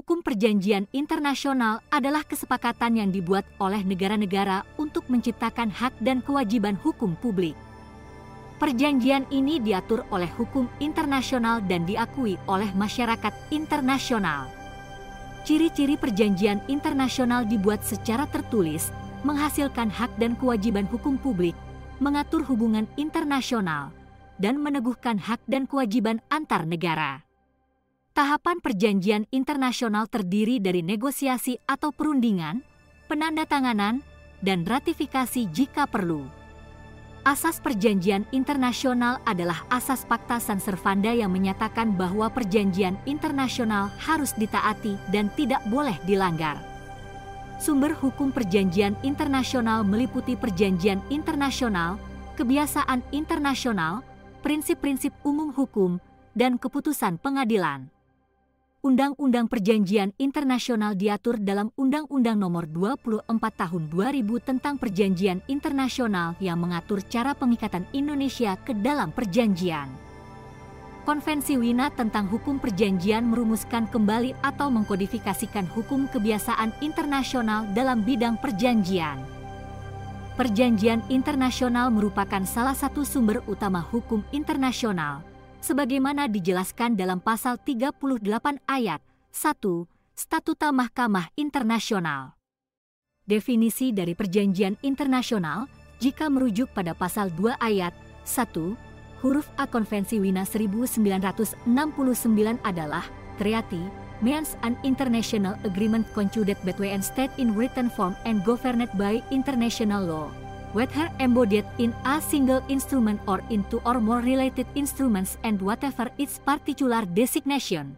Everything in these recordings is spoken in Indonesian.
Hukum perjanjian internasional adalah kesepakatan yang dibuat oleh negara-negara untuk menciptakan hak dan kewajiban hukum publik. Perjanjian ini diatur oleh hukum internasional dan diakui oleh masyarakat internasional. Ciri-ciri perjanjian internasional dibuat secara tertulis, menghasilkan hak dan kewajiban hukum publik, mengatur hubungan internasional, dan meneguhkan hak dan kewajiban antar negara. Tahapan perjanjian internasional terdiri dari negosiasi atau perundingan, penandatanganan, dan ratifikasi jika perlu. Asas perjanjian internasional adalah asas Pakta San Servanda yang menyatakan bahwa perjanjian internasional harus ditaati dan tidak boleh dilanggar. Sumber hukum perjanjian internasional meliputi perjanjian internasional, kebiasaan internasional, prinsip-prinsip umum hukum, dan keputusan pengadilan. Undang-Undang Perjanjian Internasional diatur dalam Undang-Undang Nomor 24 Tahun 2000 tentang Perjanjian Internasional yang mengatur cara pengikatan Indonesia ke dalam perjanjian. Konvensi Wina tentang hukum perjanjian merumuskan kembali atau mengkodifikasikan hukum kebiasaan internasional dalam bidang perjanjian. Perjanjian internasional merupakan salah satu sumber utama hukum internasional, sebagaimana dijelaskan dalam pasal 38 ayat 1 Statuta Mahkamah Internasional. Definisi dari perjanjian internasional jika merujuk pada pasal 2 ayat 1 huruf A Konvensi Wina 1969 adalah treaty means an international agreement concluded between state in written form and governed by international law, whether embodied in a single instrument or in two or more related instruments and whatever its particular designation.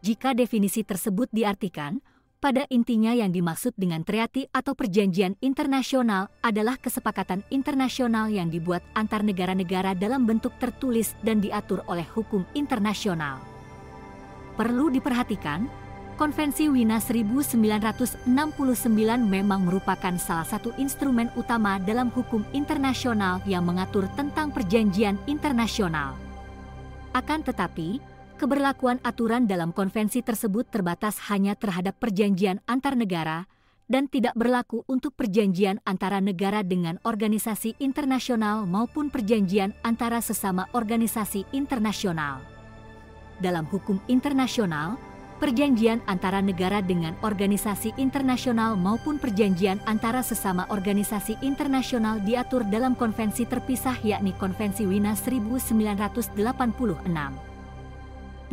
Jika definisi tersebut diartikan, pada intinya yang dimaksud dengan treaty atau perjanjian internasional adalah kesepakatan internasional yang dibuat antar negara-negara dalam bentuk tertulis dan diatur oleh hukum internasional. Perlu diperhatikan, Konvensi Wina 1969 memang merupakan salah satu instrumen utama dalam hukum internasional yang mengatur tentang perjanjian internasional. Akan tetapi, keberlakuan aturan dalam konvensi tersebut terbatas hanya terhadap perjanjian antar negara dan tidak berlaku untuk perjanjian antara negara dengan organisasi internasional maupun perjanjian antara sesama organisasi internasional. Dalam hukum internasional, perjanjian antara negara dengan organisasi internasional maupun perjanjian antara sesama organisasi internasional diatur dalam konvensi terpisah yakni Konvensi Wina 1986.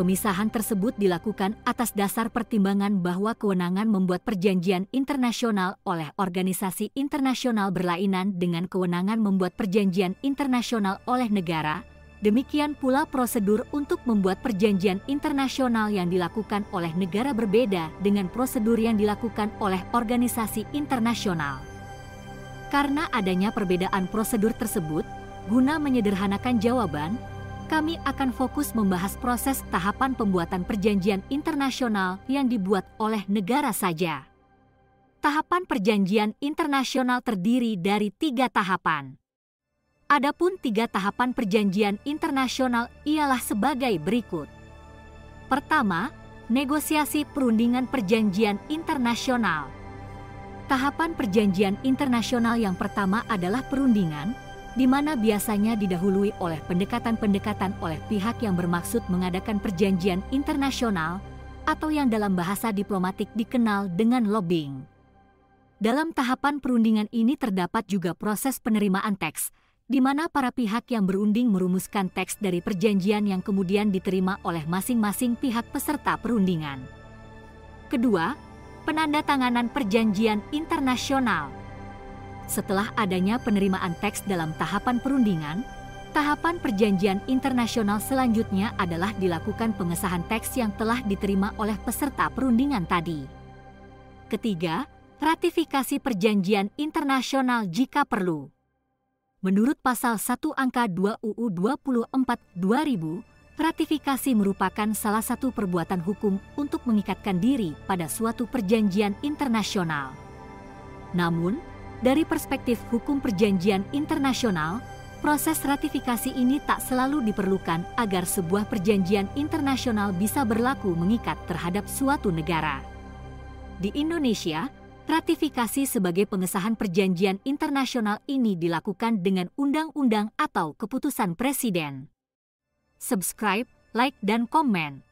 Pemisahan tersebut dilakukan atas dasar pertimbangan bahwa kewenangan membuat perjanjian internasional oleh organisasi internasional berlainan dengan kewenangan membuat perjanjian internasional oleh negara. Demikian pula prosedur untuk membuat perjanjian internasional yang dilakukan oleh negara berbeda dengan prosedur yang dilakukan oleh organisasi internasional. Karena adanya perbedaan prosedur tersebut, guna menyederhanakan jawaban, kami akan fokus membahas proses tahapan pembuatan perjanjian internasional yang dibuat oleh negara saja. Tahapan perjanjian internasional terdiri dari 3 tahapan. Adapun 3 tahapan perjanjian internasional ialah sebagai berikut. Pertama, negosiasi perundingan perjanjian internasional. Tahapan perjanjian internasional yang pertama adalah perundingan, di mana biasanya didahului oleh pendekatan-pendekatan oleh pihak yang bermaksud mengadakan perjanjian internasional atau yang dalam bahasa diplomatik dikenal dengan lobbying. Dalam tahapan perundingan ini terdapat juga proses penerimaan teks, di mana para pihak yang berunding merumuskan teks dari perjanjian yang kemudian diterima oleh masing-masing pihak peserta perundingan. Kedua, penandatanganan perjanjian internasional. Setelah adanya penerimaan teks dalam tahapan perundingan, tahapan perjanjian internasional selanjutnya adalah dilakukan pengesahan teks yang telah diterima oleh peserta perundingan tadi. Ketiga, ratifikasi perjanjian internasional jika perlu. Menurut pasal 1 angka 2 UU 24/2000, ratifikasi merupakan salah satu perbuatan hukum untuk mengikatkan diri pada suatu perjanjian internasional. Namun, dari perspektif hukum perjanjian internasional, Proses ratifikasi ini tak selalu diperlukan agar sebuah perjanjian internasional bisa berlaku mengikat terhadap suatu negara. Di Indonesia, ratifikasi sebagai pengesahan perjanjian internasional ini dilakukan dengan undang-undang atau keputusan presiden. Subscribe, like, dan komen.